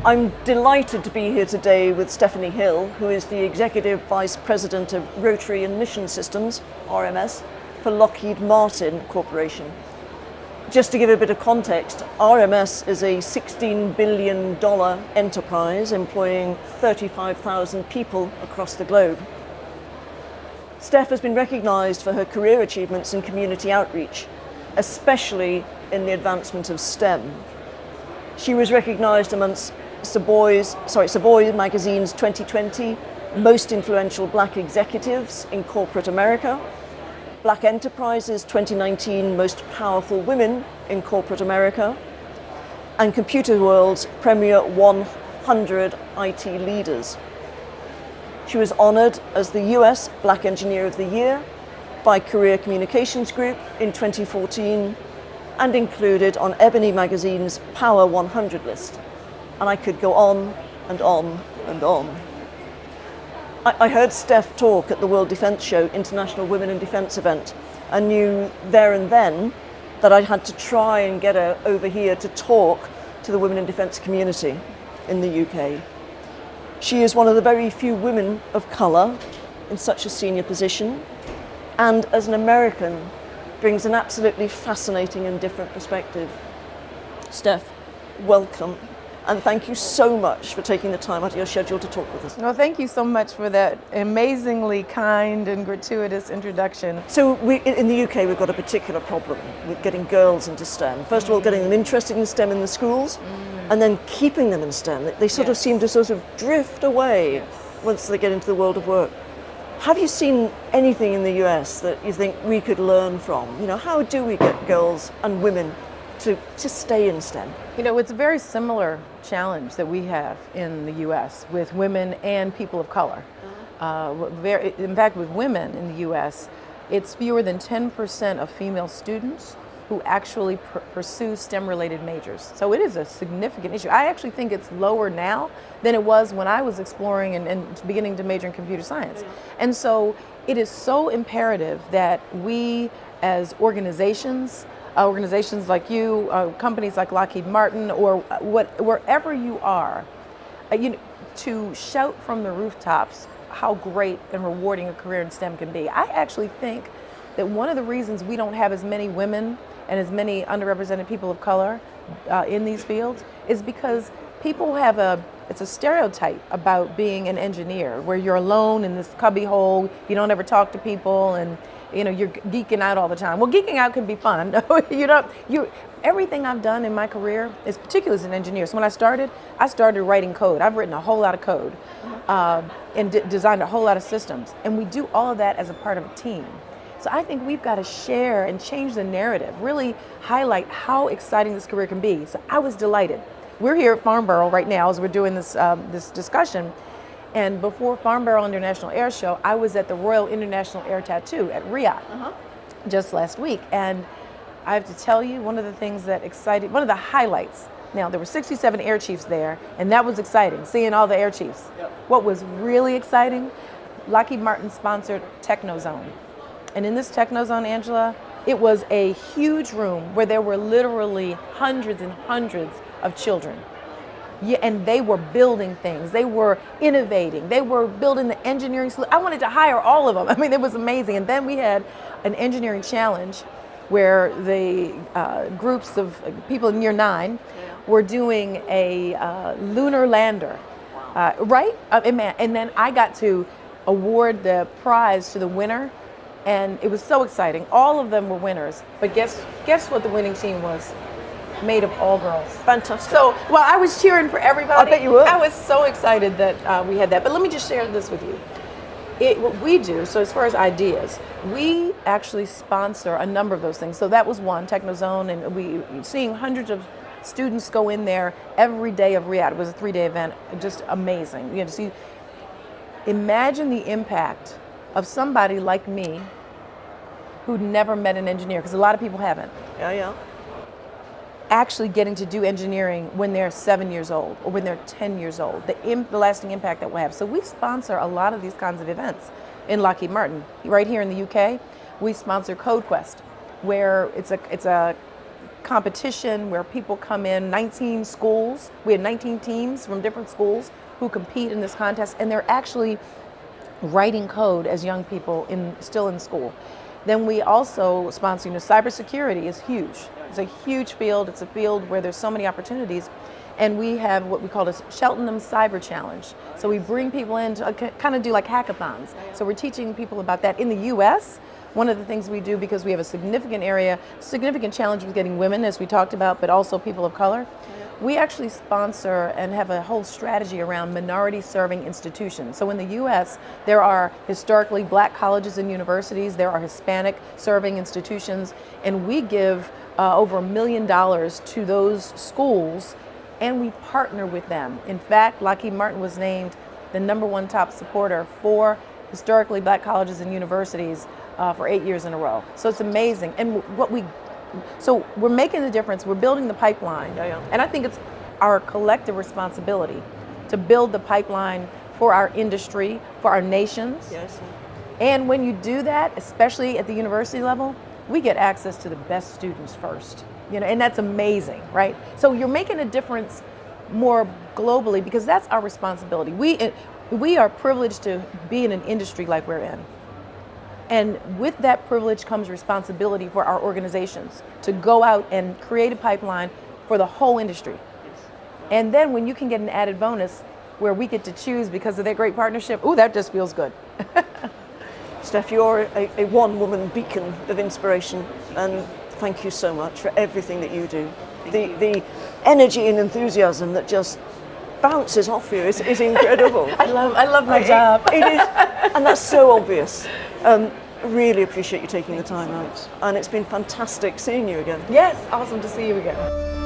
I'm delighted to be here today with Stephanie Hill, who is the Executive Vice President of Rotary and Mission Systems, RMS, for Lockheed Martin Corporation. Just to give a bit of context, RMS is a $16 billion enterprise employing 35,000 people across the globe. Steph has been recognized for her career achievements in community outreach, especially in the advancement of STEM. She was recognized amongst Savoy Magazine's 2020 Most Influential Black Executives in Corporate America, Black Enterprise's 2019 Most Powerful Women in Corporate America, and Computer World's Premier 100 IT Leaders. She was honored as the US Black Engineer of the Year by Career Communications Group in 2014 and included on Ebony Magazine's Power 100 list. And I could go on and on and on. I heard Steph talk at the World Defence Show International Women in Defence event and knew there and then that I had to try and get her over here to talk to the women in defence community in the UK. She is one of the very few women of colour in such a senior position, and as an American brings an absolutely fascinating and different perspective. Steph, welcome. And thank you so much for taking the time out of your schedule to talk with us. Well, thank you so much for that amazingly kind and gratuitous introduction. So in the UK, we've got a particular problem with getting girls into STEM. First of all, getting them interested in STEM in the schools, and then keeping them in STEM. They sort of seem to sort of drift away once they get into the world of work. Have you seen anything in the US that you think we could learn from? You know, how do we get girls and women to stay in STEM? You know, it's a very similar challenge that we have in the US with women and people of color. In fact, with women in the US, it's fewer than 10% of female students who actually pursue STEM-related majors. So it is a significant issue. I actually think it's lower now than it was when I was exploring and beginning to major in computer science. And so it is so imperative that we as organizations like you, companies like Lockheed Martin, or wherever you are, to shout from the rooftops how great and rewarding a career in STEM can be. I actually think that one of the reasons we don't have as many women and as many underrepresented people of color in these fields is because people have it's a stereotype about being an engineer, where you're alone in this cubby hole, you don't ever talk to people, and you're geeking out all the time. Well, geeking out can be fun. Everything I've done in my career is particularly as an engineer. So when I started writing code. I've written a whole lot of code and designed a whole lot of systems. And we do all of that as a part of a team. So I think we've got to share and change the narrative, really highlight how exciting this career can be. So I was delighted. We're here at Farnborough right now as we're doing this discussion. And before Farnborough International Air Show, I was at the Royal International Air Tattoo at Riyadh just last week. And I have to tell you, one of the highlights, now there were 67 air chiefs there, and that was exciting, seeing all the air chiefs. Yep. What was really exciting, Lockheed Martin sponsored Technozone. And in this Technozone, Angela, it was a huge room where there were literally hundreds and hundreds of children. Yeah, and they were building things. They were innovating. They were building the engineering solution. I wanted to hire all of them. I mean, it was amazing. And then we had an engineering challenge where the groups of people in year 9 were doing a lunar lander, right? And then I got to award the prize to the winner, and it was so exciting. All of them were winners, but guess what the winning team was? Made of all girls. Fantastic. So, well, I was cheering for everybody. I bet you were. I was so excited that we had that. But let me just share this with you. What we do, so as far as ideas, we actually sponsor a number of those things. So that was one, Technozone, and we seeing hundreds of students go in there every day of Riyadh. It was a 3-day event, just amazing. You know, see, imagine the impact of somebody like me who'd never met an engineer, because a lot of people haven't. Yeah. Actually getting to do engineering when they're 7 years old or when they're 10 years old, the lasting impact that we'll have. So we sponsor a lot of these kinds of events in Lockheed Martin. Right here in the UK, we sponsor CodeQuest, where it's a competition where people come in, 19 schools. We had 19 teams from different schools who compete in this contest, and they're actually writing code as young people still in school. Then we also sponsor, cybersecurity is huge. It's a huge field. It's a field where there's so many opportunities. And we have what we call a Cheltenham Cyber Challenge. So we bring people in to kind of do like hackathons. So we're teaching people about that. In the US, one of the things we do, because we have a significant challenge with getting women, as we talked about, but also people of color, we actually sponsor and have a whole strategy around minority serving institutions. So in the US, there are historically Black colleges and universities, there are Hispanic serving institutions, and we give over $1 million to those schools, and we partner with them. In fact, Lockheed Martin was named the #1 top supporter for historically Black colleges and universities for 8 years in a row. So it's amazing. And so we're making the difference, we're building the pipeline. And I think it's our collective responsibility to build the pipeline for our industry, for our nations. Yes. And when you do that, especially at the university level, we get access to the best students first. And that's amazing, right? So you're making a difference more globally, because that's our responsibility. We are privileged to be in an industry like we're in. And with that privilege comes responsibility for our organizations to go out and create a pipeline for the whole industry. And then when you can get an added bonus where we get to choose because of their great partnership, that just feels good. Steph, you're a one-woman beacon of inspiration, and thank you so much for everything that you do. The energy and enthusiasm that just bounces off you is incredible. I love my job. It is, and that's so obvious. Really appreciate you taking the time out, and it's been fantastic seeing you again. Yes, awesome to see you again.